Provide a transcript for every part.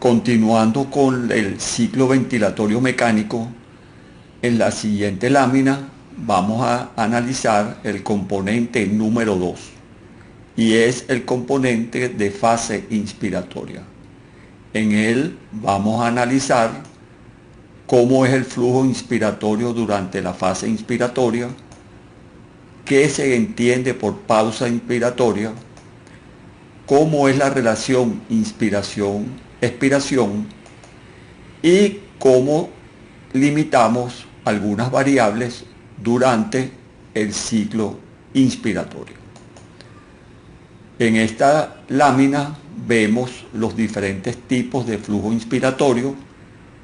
Continuando con el ciclo ventilatorio mecánico, en la siguiente lámina vamos a analizar el componente número 2 y es el componente de fase inspiratoria. En él vamos a analizar cómo es el flujo inspiratorio durante la fase inspiratoria, qué se entiende por pausa inspiratoria, cómo es la relación inspiración-expiración y cómo limitamos algunas variables durante el ciclo inspiratorio. En esta lámina vemos los diferentes tipos de flujo inspiratorio.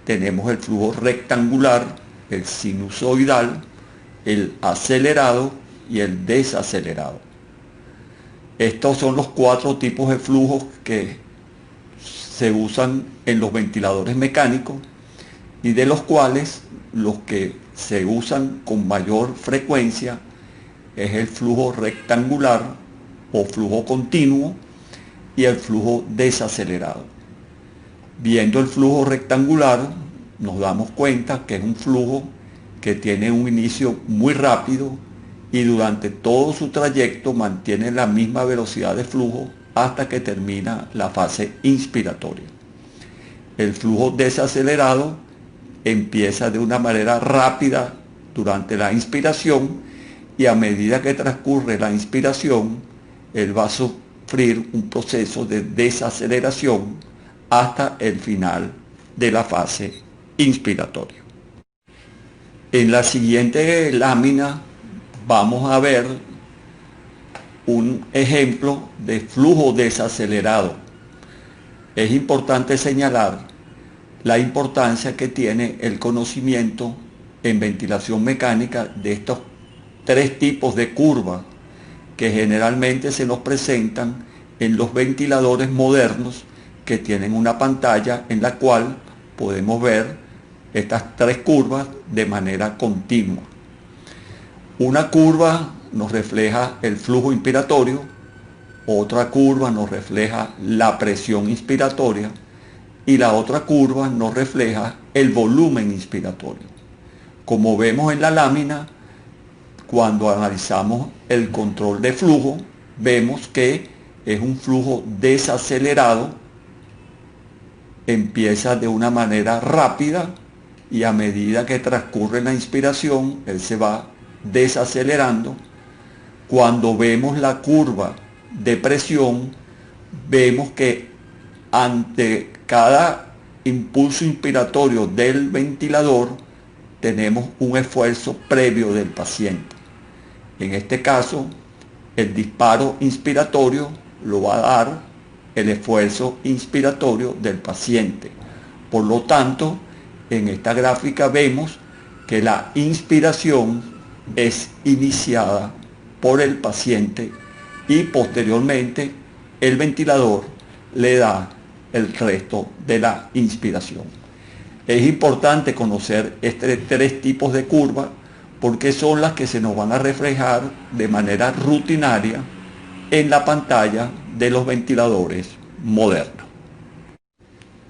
Tenemos el flujo rectangular, el sinusoidal, el acelerado y el desacelerado. Estos son los 4 tipos de flujos que se usan en los ventiladores mecánicos y de los cuales los que se usan con mayor frecuencia es el flujo rectangular o flujo continuo y el flujo desacelerado. Viendo el flujo rectangular nos damos cuenta que es un flujo que tiene un inicio muy rápido y durante todo su trayecto mantiene la misma velocidad de flujo hasta que termina la fase inspiratoria. El flujo desacelerado empieza de una manera rápida durante la inspiración y a medida que transcurre la inspiración, él va a sufrir un proceso de desaceleración hasta el final de la fase inspiratoria. En la siguiente lámina vamos a ver un ejemplo de flujo desacelerado. Es importante señalar la importancia que tiene el conocimiento en ventilación mecánica de estos 3 tipos de curvas que generalmente se nos presentan en los ventiladores modernos que tienen una pantalla en la cual podemos ver estas 3 curvas de manera continua. Una curva nos refleja el flujo inspiratorio, otra curva nos refleja la presión inspiratoria y la otra curva nos refleja el volumen inspiratorio. Como vemos en la lámina, cuando analizamos el control de flujo, vemos que es un flujo desacelerado, empieza de una manera rápida y a medida que transcurre la inspiración, él se va desacelerando. Cuando vemos la curva de presión, vemos que ante cada impulso inspiratorio del ventilador tenemos un esfuerzo previo del paciente. En este caso, el disparo inspiratorio lo va a dar el esfuerzo inspiratorio del paciente. Por lo tanto, en esta gráfica vemos que la inspiración es iniciada por el paciente y posteriormente el ventilador le da el resto de la inspiración. Es importante conocer estos 3 tipos de curvas porque son las que se nos van a reflejar de manera rutinaria en la pantalla de los ventiladores modernos.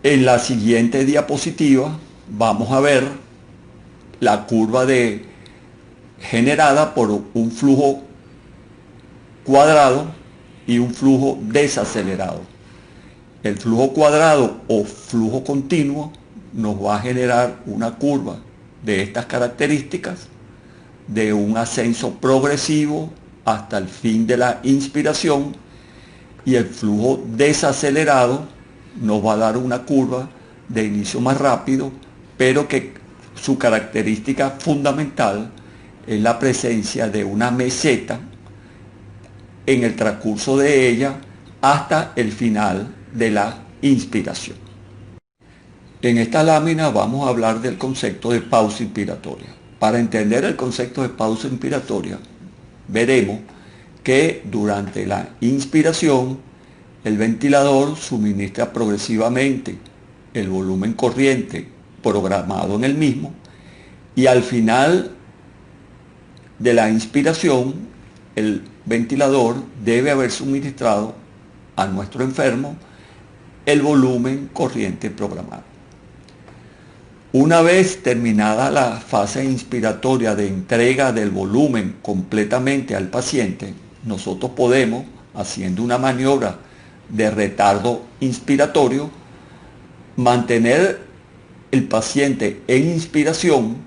En la siguiente diapositiva vamos a ver la curva generada por un flujo cuadrado y un flujo desacelerado. El flujo cuadrado o flujo continuo nos va a generar una curva de estas características, de un ascenso progresivo hasta el fin de la inspiración, y el flujo desacelerado nos va a dar una curva de inicio más rápido, pero que su característica fundamental es la presencia de una meseta en el transcurso de ella hasta el final de la inspiración. En esta lámina vamos a hablar del concepto de pausa inspiratoria. Para entender el concepto de pausa inspiratoria, veremos que durante la inspiración el ventilador suministra progresivamente el volumen corriente programado en el mismo y al final de la inspiración el ventilador debe haber suministrado a nuestro enfermo el volumen corriente programado. Una vez terminada la fase inspiratoria de entrega del volumen completamente al paciente, nosotros podemos, haciendo una maniobra de retardo inspiratorio, mantener el paciente en inspiración,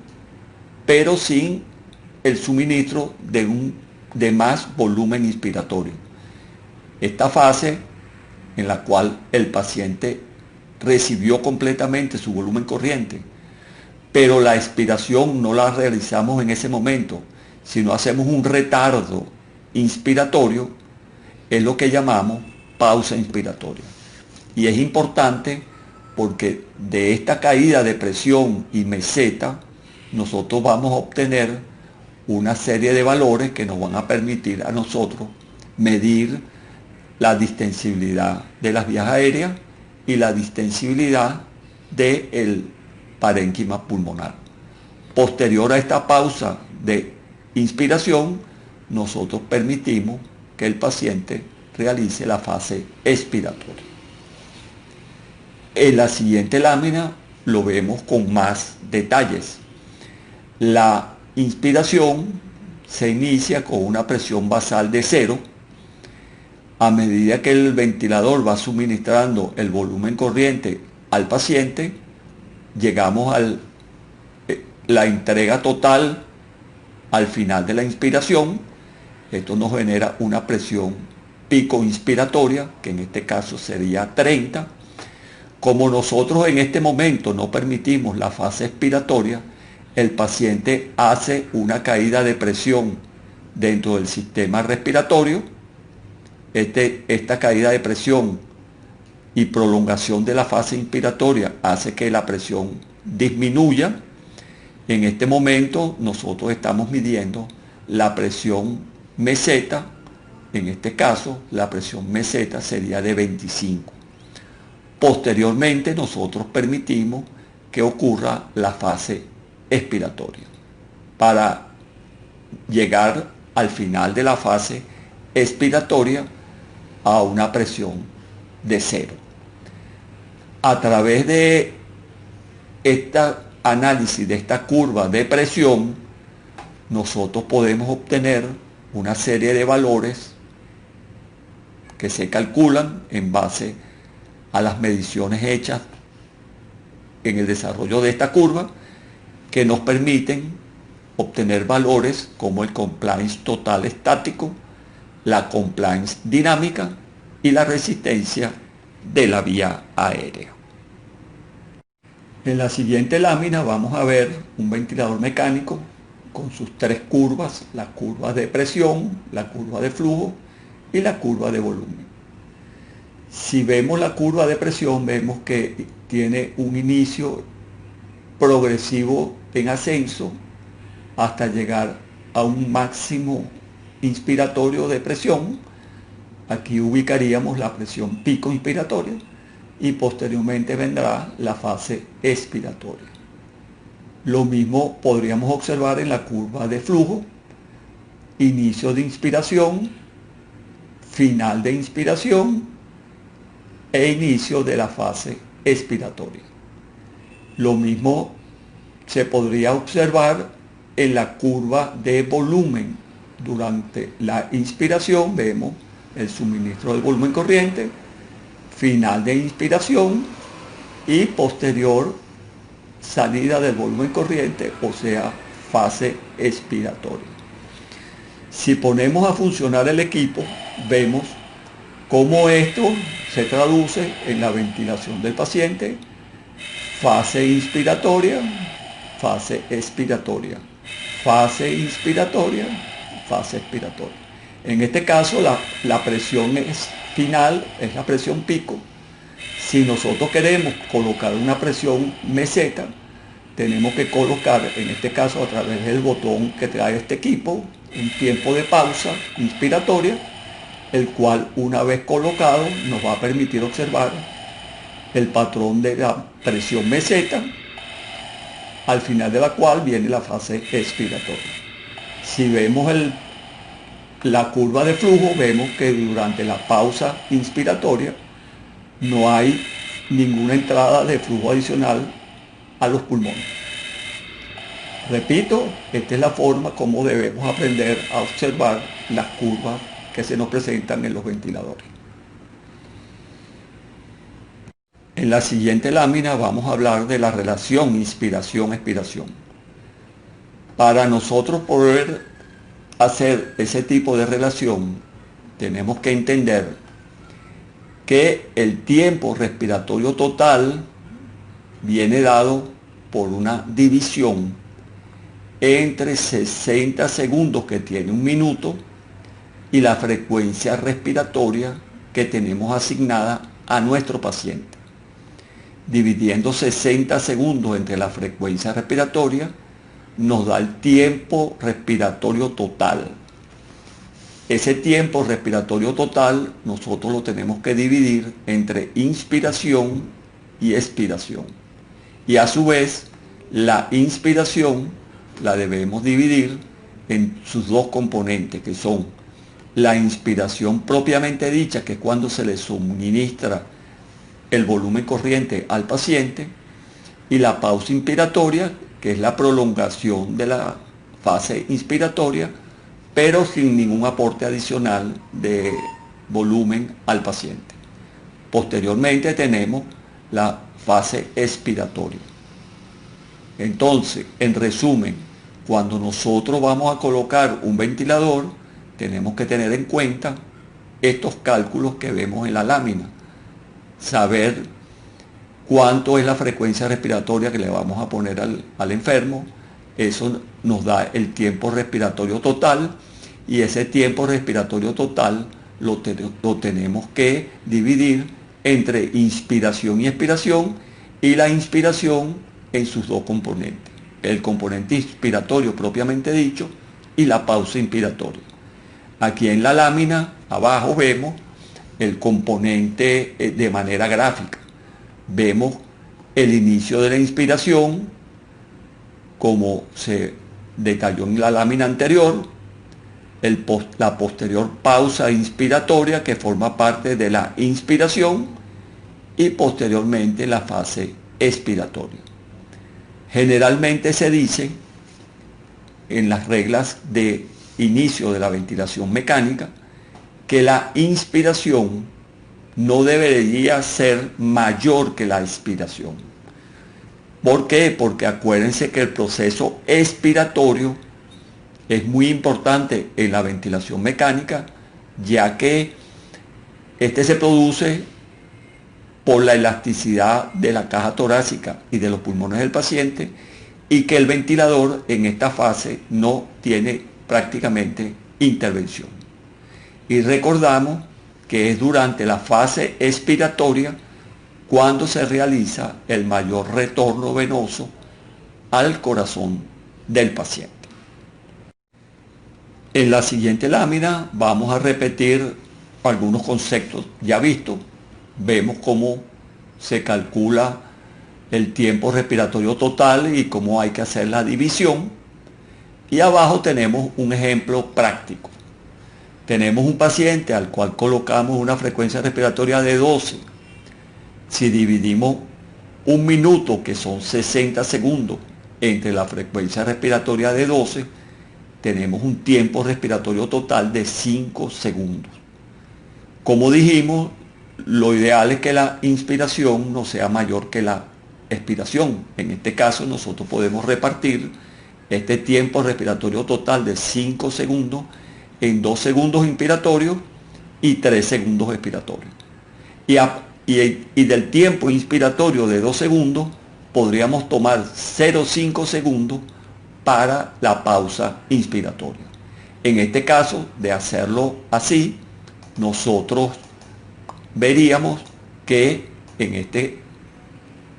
pero sin el suministro de más volumen inspiratorio. Esta fase en la cual el paciente recibió completamente su volumen corriente, pero la expiración no la realizamos en ese momento, sino hacemos un retardo inspiratorio, es lo que llamamos pausa inspiratoria. Y es importante porque de esta caída de presión y meseta, nosotros vamos a obtener una serie de valores que nos van a permitir a nosotros medir la distensibilidad de las vías aéreas y la distensibilidad del parénquima pulmonar. Posterior a esta pausa de inspiración, nosotros permitimos que el paciente realice la fase expiratoria. En la siguiente lámina lo vemos con más detalles. La inspiración se inicia con una presión basal de 0. A medida que el ventilador va suministrando el volumen corriente al paciente, llegamos a la entrega total al final de la inspiración. Esto nos genera una presión pico inspiratoria, que en este caso sería 30. Como nosotros en este momento no permitimos la fase expiratoria, el paciente hace una caída de presión dentro del sistema respiratorio. Esta caída de presión y prolongación de la fase inspiratoria hace que la presión disminuya. En este momento nosotros estamos midiendo la presión meseta. En este caso la presión meseta sería de 25. Posteriormente nosotros permitimos que ocurra la fase expiratoria para llegar al final de la fase expiratoria a una presión de 0. A través de este análisis de esta curva de presión, nosotros podemos obtener una serie de valores que se calculan en base a las mediciones hechas en el desarrollo de esta curva, que nos permiten obtener valores como el compliance total estático, la compliance dinámica y la resistencia de la vía aérea. En la siguiente lámina vamos a ver un ventilador mecánico con sus 3 curvas, la curva de presión, la curva de flujo y la curva de volumen. Si vemos la curva de presión, vemos que tiene un inicio progresivo en ascenso hasta llegar a un máximo inspiratorio de presión. Aquí ubicaríamos la presión pico inspiratoria y posteriormente vendrá la fase expiratoria. Lo mismo podríamos observar en la curva de flujo: inicio de inspiración, final de inspiración e inicio de la fase expiratoria. Lo mismo se podría observar en la curva de volumen. Durante la inspiración vemos el suministro del volumen corriente, final de inspiración y posterior salida del volumen corriente, o sea, fase expiratoria. Si ponemos a funcionar el equipo, vemos cómo esto se traduce en la ventilación del paciente: fase inspiratoria, fase expiratoria, fase inspiratoria, fase expiratoria. En este caso la presión final es la presión pico. Si nosotros queremos colocar una presión meseta, tenemos que colocar, en este caso a través del botón que trae este equipo, un tiempo de pausa inspiratoria, el cual una vez colocado nos va a permitir observar el patrón de la presión meseta, al final de la cual viene la fase expiratoria. Si vemos la curva de flujo, vemos que durante la pausa inspiratoria no hay ninguna entrada de flujo adicional a los pulmones. Repito, esta es la forma como debemos aprender a observar las curvas que se nos presentan en los ventiladores. En la siguiente lámina vamos a hablar de la relación inspiración-expiración. Para nosotros poder hacer ese tipo de relación, tenemos que entender que el tiempo respiratorio total viene dado por una división entre 60 segundos que tiene un minuto y la frecuencia respiratoria que tenemos asignada a nuestro paciente. Dividiendo 60 segundos entre la frecuencia respiratoria nos da el tiempo respiratorio total. Ese tiempo respiratorio total nosotros lo tenemos que dividir entre inspiración y expiración. Y a su vez, la inspiración la debemos dividir en sus dos componentes, que son la inspiración propiamente dicha, que es cuando se le suministra el volumen corriente al paciente, y la pausa inspiratoria, que es la prolongación de la fase inspiratoria, pero sin ningún aporte adicional de volumen al paciente. Posteriormente tenemos la fase expiratoria. Entonces, en resumen, cuando nosotros vamos a colocar un ventilador, tenemos que tener en cuenta estos cálculos que vemos en la lámina. Saber cuánto es la frecuencia respiratoria que le vamos a poner al enfermo. Eso nos da el tiempo respiratorio total, y ese tiempo respiratorio total lo tenemos que dividir entre inspiración y expiración, y la inspiración en sus dos componentes, el componente inspiratorio propiamente dicho y la pausa inspiratoria. Aquí en la lámina abajo vemos el componente de manera gráfica. Vemos el inicio de la inspiración, como se detalló en la lámina anterior, la posterior pausa inspiratoria, que forma parte de la inspiración, y posteriormente la fase expiratoria. Generalmente se dice en las reglas de inicio de la ventilación mecánica que la inspiración no debería ser mayor que la expiración. ¿Por qué? Porque acuérdense que el proceso expiratorio es muy importante en la ventilación mecánica, ya que este se produce por la elasticidad de la caja torácica y de los pulmones del paciente, y que el ventilador en esta fase no tiene prácticamente intervención. Y recordamos que es durante la fase expiratoria cuando se realiza el mayor retorno venoso al corazón del paciente. En la siguiente lámina vamos a repetir algunos conceptos ya vistos. Vemos cómo se calcula el tiempo respiratorio total y cómo hay que hacer la división. Y abajo tenemos un ejemplo práctico. Tenemos un paciente al cual colocamos una frecuencia respiratoria de 12. Si dividimos un minuto, que son 60 segundos, entre la frecuencia respiratoria de 12, tenemos un tiempo respiratorio total de 5 segundos. Como dijimos, lo ideal es que la inspiración no sea mayor que la expiración. En este caso nosotros podemos repartir este tiempo respiratorio total de 5 segundos en 2 segundos inspiratorios y 3 segundos expiratorios. Y del tiempo inspiratorio de 2 segundos podríamos tomar 0,5 segundos para la pausa inspiratoria. En este caso, de hacerlo así, nosotros veríamos que en este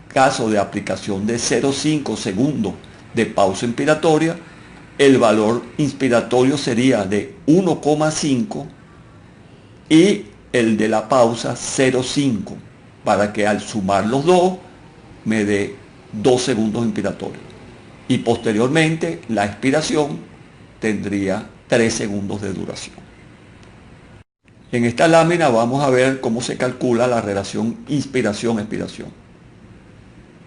caso de aplicación de 0,5 segundos de pausa inspiratoria, el valor inspiratorio sería de 1,5 y el de la pausa 0,5, para que al sumar los dos me dé 2 segundos inspiratorios. Y posteriormente la expiración tendría 3 segundos de duración. En esta lámina vamos a ver cómo se calcula la relación inspiración-expiración.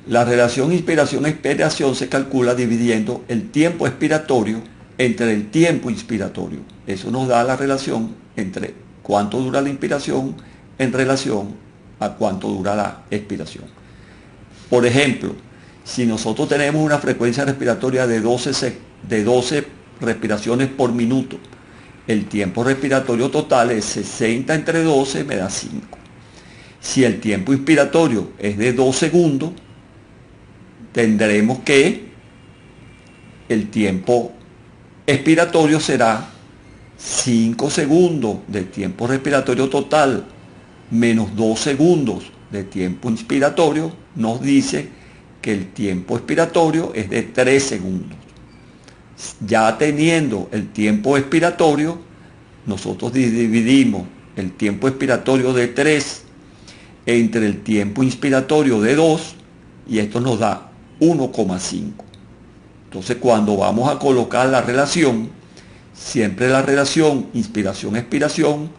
La relación inspiración-expiración se calcula dividiendo el tiempo expiratorio entre el tiempo inspiratorio. Eso nos da la relación entre cuánto dura la inspiración en relación a cuánto dura la expiración. Por ejemplo, si nosotros tenemos una frecuencia respiratoria de 12 respiraciones por minuto, el tiempo respiratorio total es 60 entre 12 me da 5. Si el tiempo inspiratorio es de 2 segundos, tendremos que el tiempo expiratorio será 5 segundos del tiempo respiratorio total menos 2 segundos de tiempo inspiratorio, nos dice que el tiempo expiratorio es de 3 segundos. Ya teniendo el tiempo expiratorio, nosotros dividimos el tiempo expiratorio de 3 entre el tiempo inspiratorio de 2 y esto nos da 1,5. Entonces cuando vamos a colocar la relación, siempre la relación inspiración-expiración,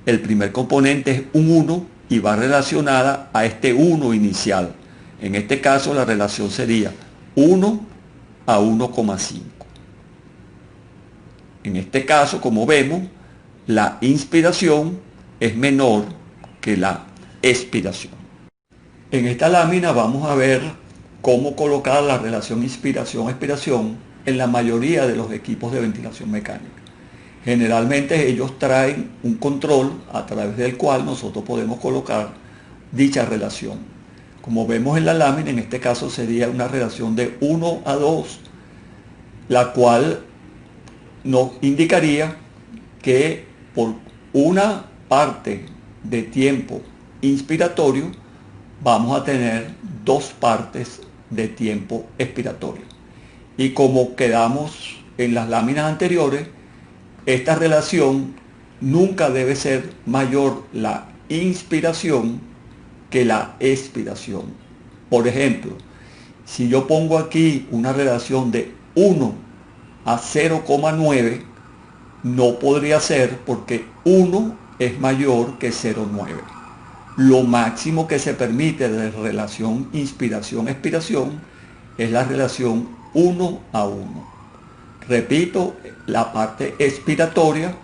el primer componente es un 1 y va relacionada a este 1 inicial. En este caso la relación sería 1 a 1,5. En este caso, como vemos, la inspiración es menor que la expiración. En esta lámina vamos a ver cómo colocar la relación inspiración-expiración en la mayoría de los equipos de ventilación mecánica. Generalmente ellos traen un control a través del cual nosotros podemos colocar dicha relación. Como vemos en la lámina, en este caso sería una relación de 1 a 2, la cual nos indicaría que por una parte de tiempo inspiratorio vamos a tener 2 partes de tiempo expiratorio. Y como quedamos en las láminas anteriores, esta relación nunca debe ser mayor la inspiración que la expiración. Por ejemplo, si yo pongo aquí una relación de 1 a 0,9, no podría ser porque 1 es mayor que 0,9. Lo máximo que se permite de relación inspiración-expiración es la relación 1 a 1. Repito, la parte expiratoria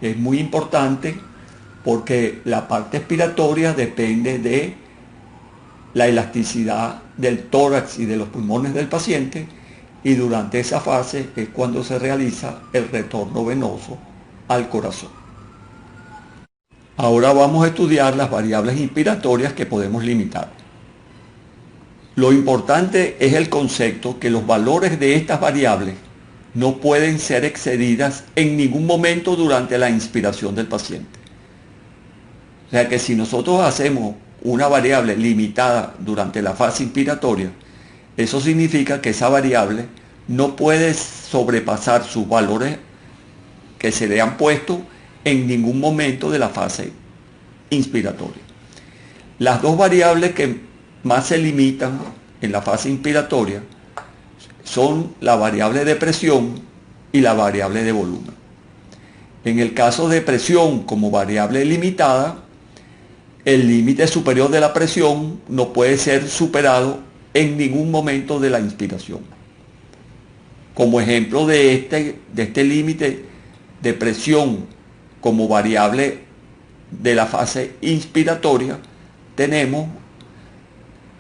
es muy importante porque la parte expiratoria depende de la elasticidad del tórax y de los pulmones del paciente, y durante esa fase es cuando se realiza el retorno venoso al corazón. Ahora vamos a estudiar las variables inspiratorias que podemos limitar. Lo importante es el concepto que los valores de estas variables no pueden ser excedidas en ningún momento durante la inspiración del paciente. O sea que si nosotros hacemos una variable limitada durante la fase inspiratoria, eso significa que esa variable no puede sobrepasar sus valores que se le han puesto en ningún momento de la fase inspiratoria. Las dos variables que más se limitan en la fase inspiratoria son la variable de presión y la variable de volumen. En el caso de presión como variable limitada, el límite superior de la presión no puede ser superado en ningún momento de la inspiración. Como ejemplo de este límite de presión como variable de la fase inspiratoria, tenemos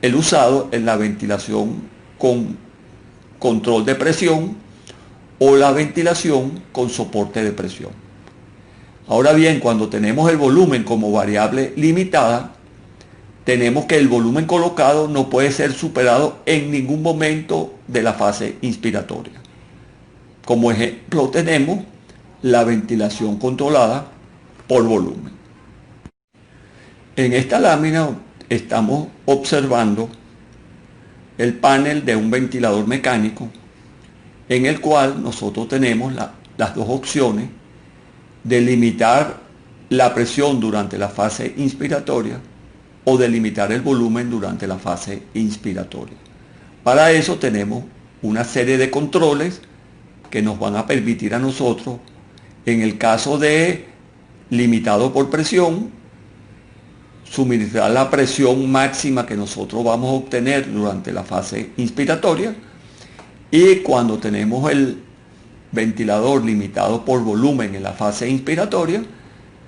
el usado en la ventilación con control de presión o la ventilación con soporte de presión. Ahora bien, cuando tenemos el volumen como variable limitada, tenemos que el volumen colocado no puede ser superado en ningún momento de la fase inspiratoria. Como ejemplo tenemos la ventilación controlada por volumen. En esta lámina estamos observando el panel de un ventilador mecánico en el cual nosotros tenemos las dos opciones de limitar la presión durante la fase inspiratoria o de limitar el volumen durante la fase inspiratoria. Para eso tenemos una serie de controles que nos van a permitir a nosotros, en el caso de limitado por presión, suministrar la presión máxima que nosotros vamos a obtener durante la fase inspiratoria, y cuando tenemos el ventilador limitado por volumen en la fase inspiratoria,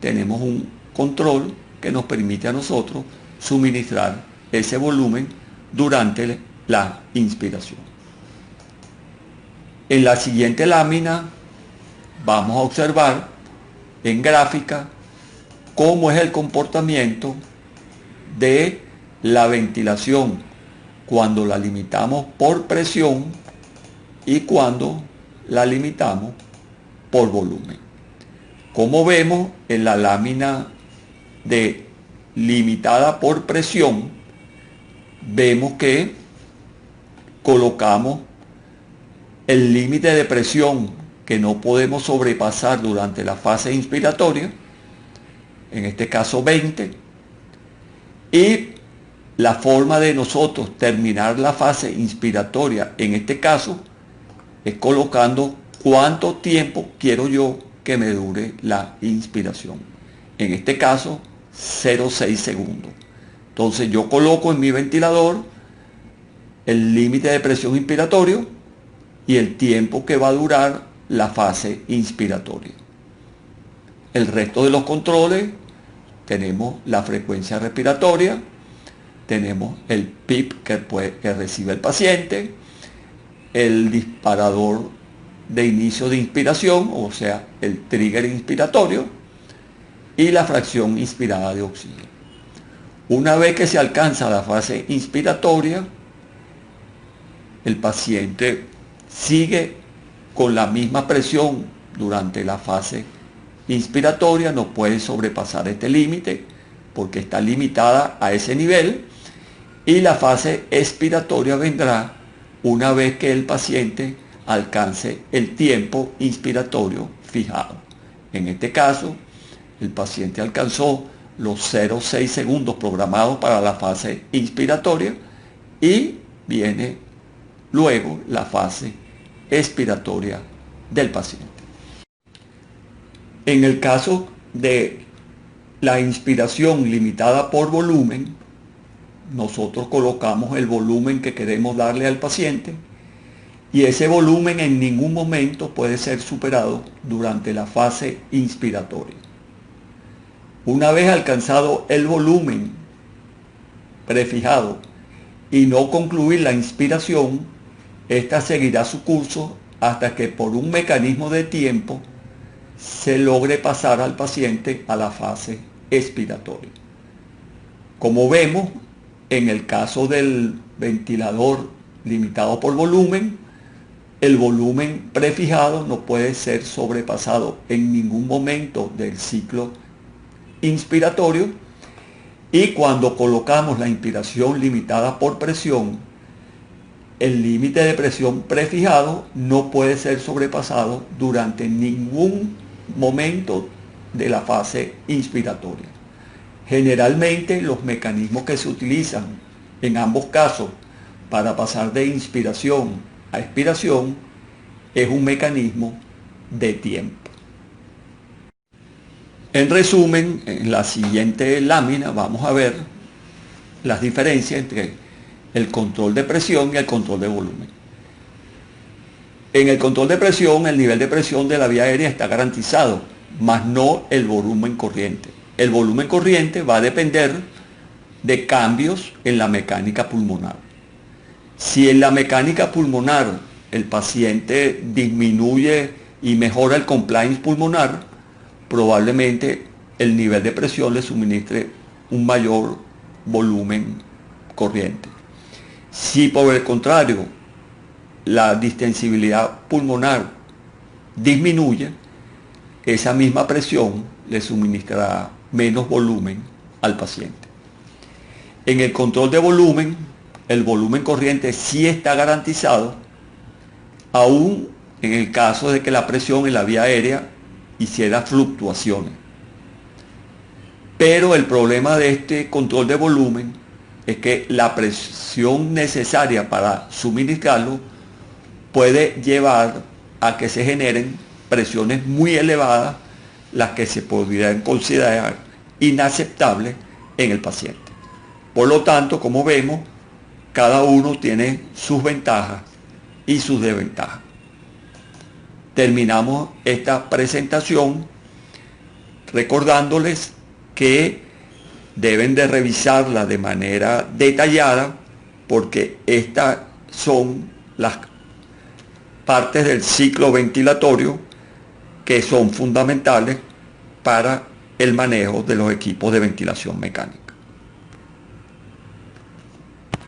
tenemos un control que nos permite a nosotros suministrar ese volumen durante la inspiración. En la siguiente lámina vamos a observar en gráfica cómo es el comportamiento de la ventilación cuando la limitamos por presión y cuando la limitamos por volumen. Como vemos en la lámina de limitada por presión, vemos que colocamos el límite de presión que no podemos sobrepasar durante la fase inspiratoria, en este caso 20, y la forma de nosotros terminar la fase inspiratoria en este caso es colocando cuánto tiempo quiero yo que me dure la inspiración. En este caso 0,6 segundos. Entonces yo coloco en mi ventilador el límite de presión inspiratorio y el tiempo que va a durar la fase inspiratoria. El resto de los controles, tenemos la frecuencia respiratoria, tenemos el PIP que recibe el paciente, el disparador de inicio de inspiración, o sea, el trigger inspiratorio, y la fracción inspirada de oxígeno. Una vez que se alcanza la fase inspiratoria, el paciente sigue con la misma presión durante la fase inspiratoria, no puede sobrepasar este límite porque está limitada a ese nivel, y la fase expiratoria vendrá una vez que el paciente alcance el tiempo inspiratorio fijado. En este caso, el paciente alcanzó los 0,6 segundos programados para la fase inspiratoria y viene luego la fase expiratoria del paciente. En el caso de la inspiración limitada por volumen, nosotros colocamos el volumen que queremos darle al paciente y ese volumen en ningún momento puede ser superado durante la fase inspiratoria. Una vez alcanzado el volumen prefijado y no concluir la inspiración, esta seguirá su curso hasta que por un mecanismo de tiempo se logre pasar al paciente a la fase expiratoria. Como vemos, en el caso del ventilador limitado por volumen, el volumen prefijado no puede ser sobrepasado en ningún momento del ciclo inspiratorio, y cuando colocamos la inspiración limitada por presión, el límite de presión prefijado no puede ser sobrepasado durante ningún momento de la fase inspiratoria. Generalmente los mecanismos que se utilizan en ambos casos para pasar de inspiración a expiración es un mecanismo de tiempo. En resumen, en la siguiente lámina vamos a ver las diferencias entre el control de presión y el control de volumen. En el control de presión, el nivel de presión de la vía aérea está garantizado, mas no el volumen corriente. El volumen corriente va a depender de cambios en la mecánica pulmonar. Si en la mecánica pulmonar el paciente disminuye y mejora el compliance pulmonar, probablemente el nivel de presión le suministre un mayor volumen corriente. Si por el contrario la distensibilidad pulmonar disminuye, esa misma presión le suministrará menos volumen al paciente. En el control de volumen, el volumen corriente sí está garantizado, aún en el caso de que la presión en la vía aérea hiciera fluctuaciones. Pero el problema de este control de volumen es que la presión necesaria para suministrarlo puede llevar a que se generen presiones muy elevadas las que se podrían considerar inaceptables en el paciente. Por lo tanto, como vemos, cada uno tiene sus ventajas y sus desventajas. Terminamos esta presentación recordándoles que deben de revisarla de manera detallada porque estas son las partes del ciclo ventilatorio que son fundamentales para el manejo de los equipos de ventilación mecánica.